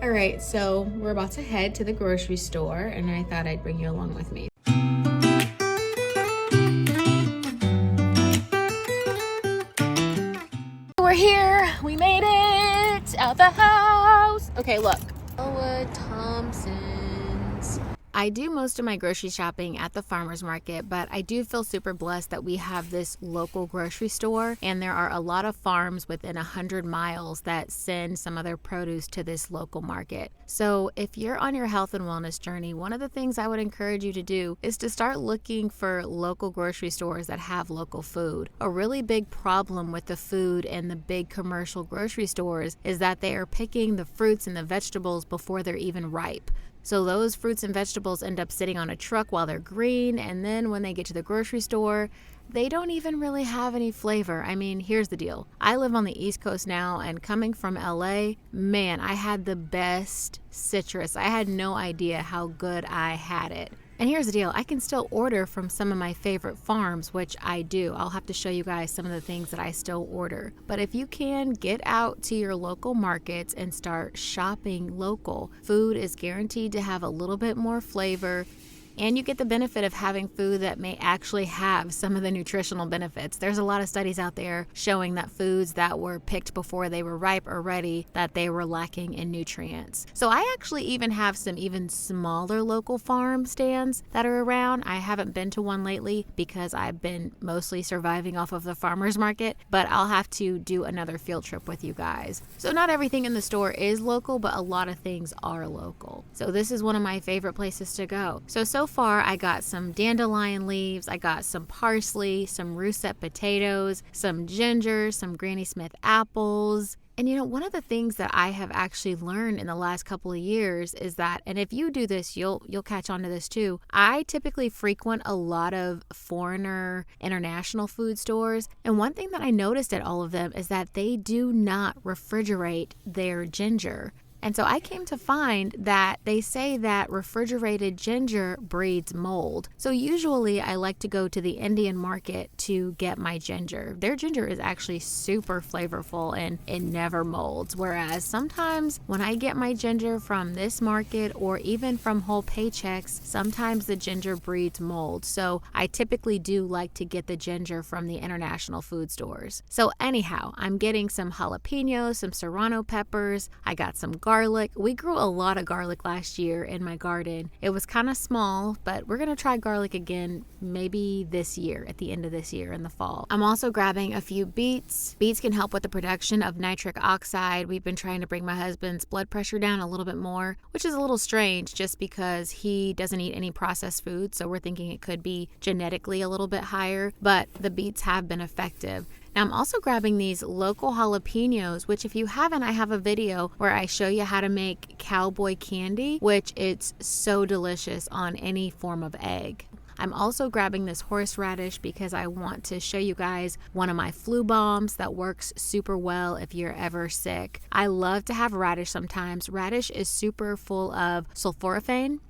All right, so we're about to head to the grocery store, and I thought I'd bring you along with me. We're here. We made it out the house. Okay, look. Elwood Thompson's. I do most of my grocery shopping at the farmer's market, but I do feel super blessed that we have this local grocery store, and there are a lot of farms within 100 miles that send some of their produce to this local market. So if you're on your health and wellness journey, one of the things I would encourage you to do is to start looking for local grocery stores that have local food. A really big problem with the food in the big commercial grocery stores is that they are picking the fruits and the vegetables before they're even ripe. So those fruits and vegetables end up sitting on a truck while they're green, and then when they get to the grocery store, they don't even really have any flavor. I mean, here's the deal. I live on the East Coast now, and coming from LA, man, I had the best citrus. I had no idea how good I had it. And here's the deal, I can still order from some of my favorite farms, which I do. I'll have to show you guys some of the things that I still order. But if you can, get out to your local markets and start shopping local. Food is guaranteed to have a little bit more flavor, and you get the benefit of having food that may actually have some of the nutritional benefits. There's a lot of studies out there showing that foods that were picked before they were ripe or ready, that they were lacking in nutrients. So I actually even have some even smaller local farm stands that are around. I haven't been to one lately because I've been mostly surviving off of the farmer's market, but I'll have to do another field trip with you guys. So not everything in the store is local, but a lot of things are local. So this is one of my favorite places to go. So far I got some dandelion leaves, I got some parsley, some russet potatoes, some ginger, some Granny Smith apples. And you know, one of the things that I have actually learned in the last couple of years is that, and if you do this, you'll catch on to this too. I typically frequent a lot of foreigner international food stores. And one thing that I noticed at all of them is that they do not refrigerate their ginger. And so I came to find that they say that refrigerated ginger breeds mold. So usually I like to go to the Indian market to get my ginger. Their ginger is actually super flavorful and it never molds. Whereas sometimes when I get my ginger from this market or even from Whole Paychecks, sometimes the ginger breeds mold. So I typically do like to get the ginger from the international food stores. So anyhow, I'm getting some jalapenos, some serrano peppers. I got some garlic. We grew a lot of garlic last year in my garden. It was kind of small, but we're going to try garlic again maybe this year, at the end of this year in the fall. I'm also grabbing a few beets. Beets can help with the production of nitric oxide. We've been trying to bring my husband's blood pressure down a little bit more, which is a little strange just because he doesn't eat any processed food. So we're thinking it could be genetically a little bit higher, but the beets have been effective. Now I'm also grabbing these local jalapenos, which if you haven't, I have a video where I show you how to make cowboy candy, which it's so delicious on any form of egg. I'm also grabbing this horseradish because I want to show you guys one of my flu bombs that works super well if you're ever sick. I love to have radish sometimes. Radish is super full of sulforaphane.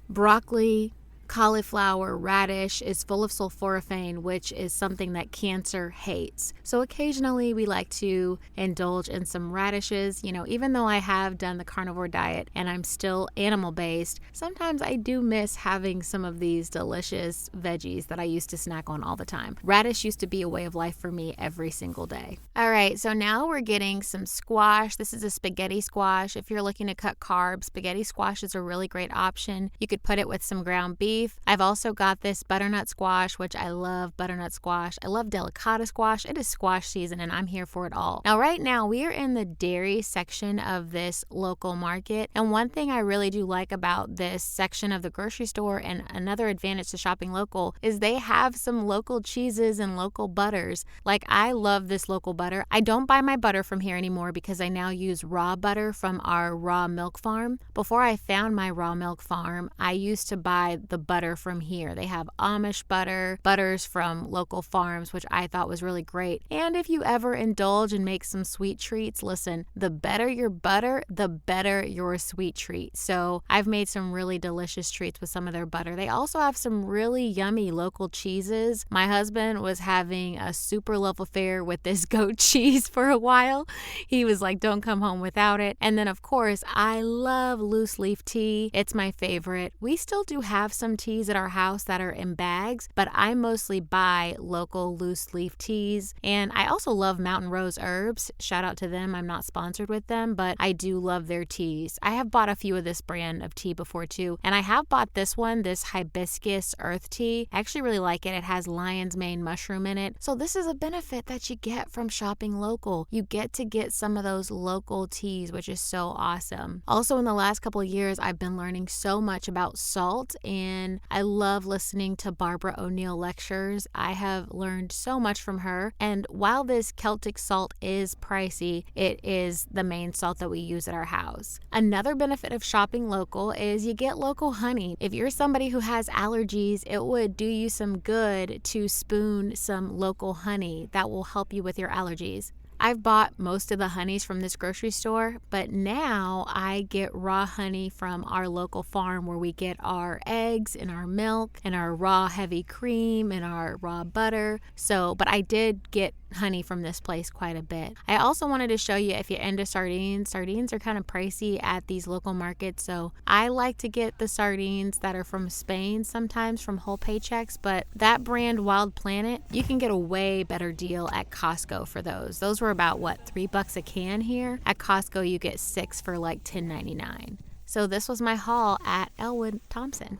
Broccoli, cauliflower, radish is full of sulforaphane, which is something that cancer hates. So occasionally we like to indulge in some radishes. You know, even though I have done the carnivore diet and I'm still animal-based, sometimes I do miss having some of these delicious veggies that I used to snack on all the time. Radish used to be a way of life for me every single day. All right, so now we're getting some squash. This is a spaghetti squash. If you're looking to cut carbs, spaghetti squash is a really great option. You could put it with some ground beef. I've also got this butternut squash, which I love butternut squash. I love delicata squash. It is squash season and I'm here for it all. Now, right now we are in the dairy section of this local market. And one thing I really do like about this section of the grocery store, and another advantage to shopping local, is they have some local cheeses and local butters. Like, I love this local butter. I don't buy my butter from here anymore because I now use raw butter from our raw milk farm. Before I found my raw milk farm, I used to buy the butter from here. They have Amish butter, butters from local farms, which I thought was really great. And if you ever indulge and make some sweet treats, listen, the better your butter, the better your sweet treat. So I've made some really delicious treats with some of their butter. They also have some really yummy local cheeses. My husband was having a super love affair with this goat cheese for a while. He was like, don't come home without it. And then of course, I love loose leaf tea. It's my favorite. We still do have some teas at our house that are in bags, but I mostly buy local loose leaf teas. And I also love Mountain Rose Herbs. Shout out to them. I'm not sponsored with them, but I do love their teas. I have bought a few of this brand of tea before too. And I have bought this one, this hibiscus earth tea. I actually really like it. It has lion's mane mushroom in it. So this is a benefit that you get from shopping local. You get to get some of those local teas, which is so awesome. Also, in the last couple of years, I've been learning so much about salt, and I love listening to Barbara O'Neill lectures. I have learned so much from her. And while this Celtic salt is pricey, it is the main salt that we use at our house. Another benefit of shopping local is you get local honey. If you're somebody who has allergies, it would do you some good to spoon some local honey. That will help you with your allergies. I've bought most of the honeys from this grocery store, but now I get raw honey from our local farm where we get our eggs and our milk and our raw heavy cream and our raw butter. But I did get honey from this place quite a bit. I also wanted to show you if you're into sardines. Sardines are kind of pricey at these local markets, so I like to get the sardines that are from Spain, sometimes from Whole Paychecks, but that brand Wild Planet, you can get a way better deal at Costco for those. Those were about $3 a can here. At Costco you get 6 for like $10.99. So this was my haul at Elwood Thompson.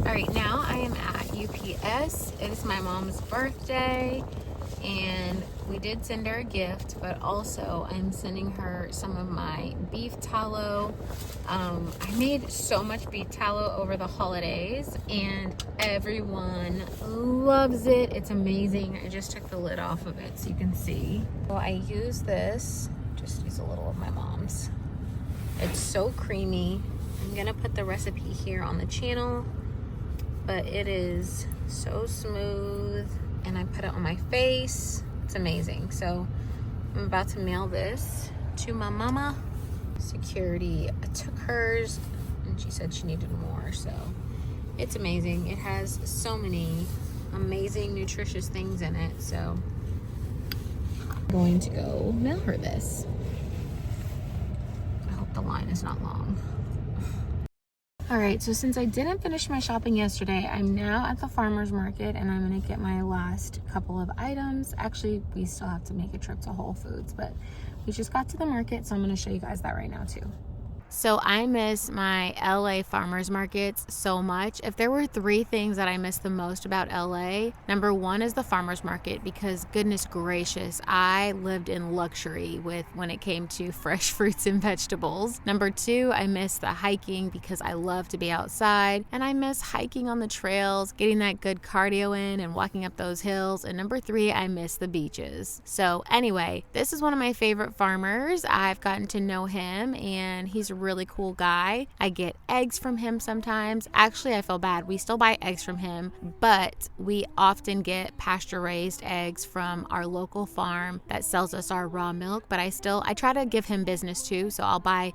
All right, now I am at UPS. It is my mom's birthday, and we did send her a gift, but also I'm sending her some of my beef tallow. I made so much beef tallow over the holidays, and everyone loves it. It's amazing. I just took the lid off of it so you can see. So I use this, just use a little of my mom's. It's so creamy. I'm gonna put the recipe here on the channel, but it is so smooth, and I put it on my face. It's amazing. So I'm about to mail this to my mama. Security took hers, and she said she needed more, so it's amazing. It has so many amazing nutritious things in it, so I'm going to go mail her this. I hope the line is not long. All right, so since I didn't finish my shopping yesterday, I'm now at the farmer's market, and I'm gonna get my last couple of items. Actually, we still have to make a trip to Whole Foods, but we just got to the market, so I'm gonna show you guys that right now too. So I miss my LA farmers markets so much. If there were 3 things that I miss the most about LA, number 1 is the farmers market, because goodness gracious, I lived in luxury when it came to fresh fruits and vegetables. Number 2, I miss the hiking because I love to be outside, and I miss hiking on the trails, getting that good cardio in and walking up those hills. And number 3, I miss the beaches. So anyway, this is one of my favorite farmers. I've gotten to know him, and he's a really cool guy. I get eggs from him sometimes. Actually, I feel bad. We still buy eggs from him, but we often get pasture raised eggs from our local farm that sells us our raw milk. But I try to give him business too. So I'll buy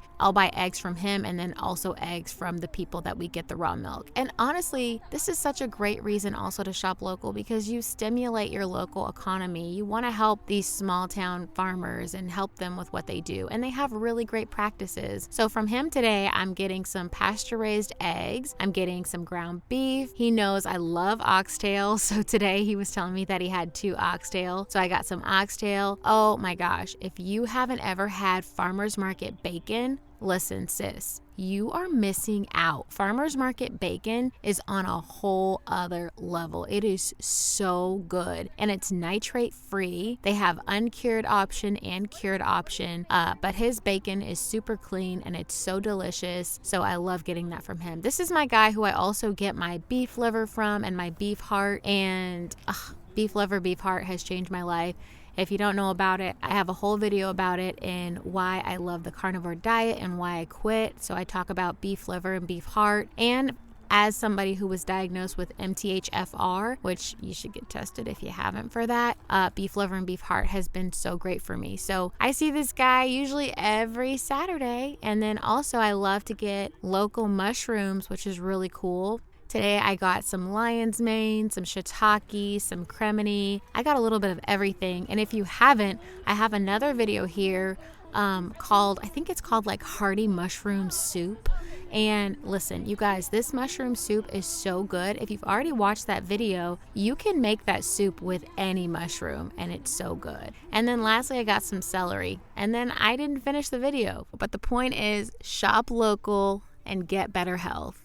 eggs from him, and then also eggs from the people that we get the raw milk. And honestly, this is such a great reason also to shop local, because you stimulate your local economy. You want to help these small town farmers and help them with what they do. And they have really great practices. So from him today, I'm getting some pasture-raised eggs. I'm getting some ground beef. He knows I love oxtail, so today he was telling me that he had 2 oxtail. So I got some oxtail. Oh my gosh, if you haven't ever had farmer's market bacon, listen, sis, you are missing out. Farmer's market bacon is on a whole other level. It is so good, and it's nitrate free. They have uncured option and cured option, but his bacon is super clean and it's so delicious. So I love getting that from him. This is my guy who I also get my beef liver from and my beef heart, and beef liver, beef heart has changed my life. If you don't know about it, I have a whole video about it and why I love the carnivore diet and why I quit. So I talk about beef liver and beef heart, and as somebody who was diagnosed with MTHFR, which you should get tested if you haven't for that, beef liver and beef heart has been so great for me. So I see this guy usually every Saturday. And then also I love to get local mushrooms, which is really cool. Today I got some lion's mane, some shiitake, some cremini. I got a little bit of everything. And if you haven't, I have another video here called, I think it's called like hearty mushroom soup. And listen, you guys, this mushroom soup is so good. If you've already watched that video, you can make that soup with any mushroom and it's so good. And then lastly, I got some celery, and then I didn't finish the video. But the point is, shop local and get better health.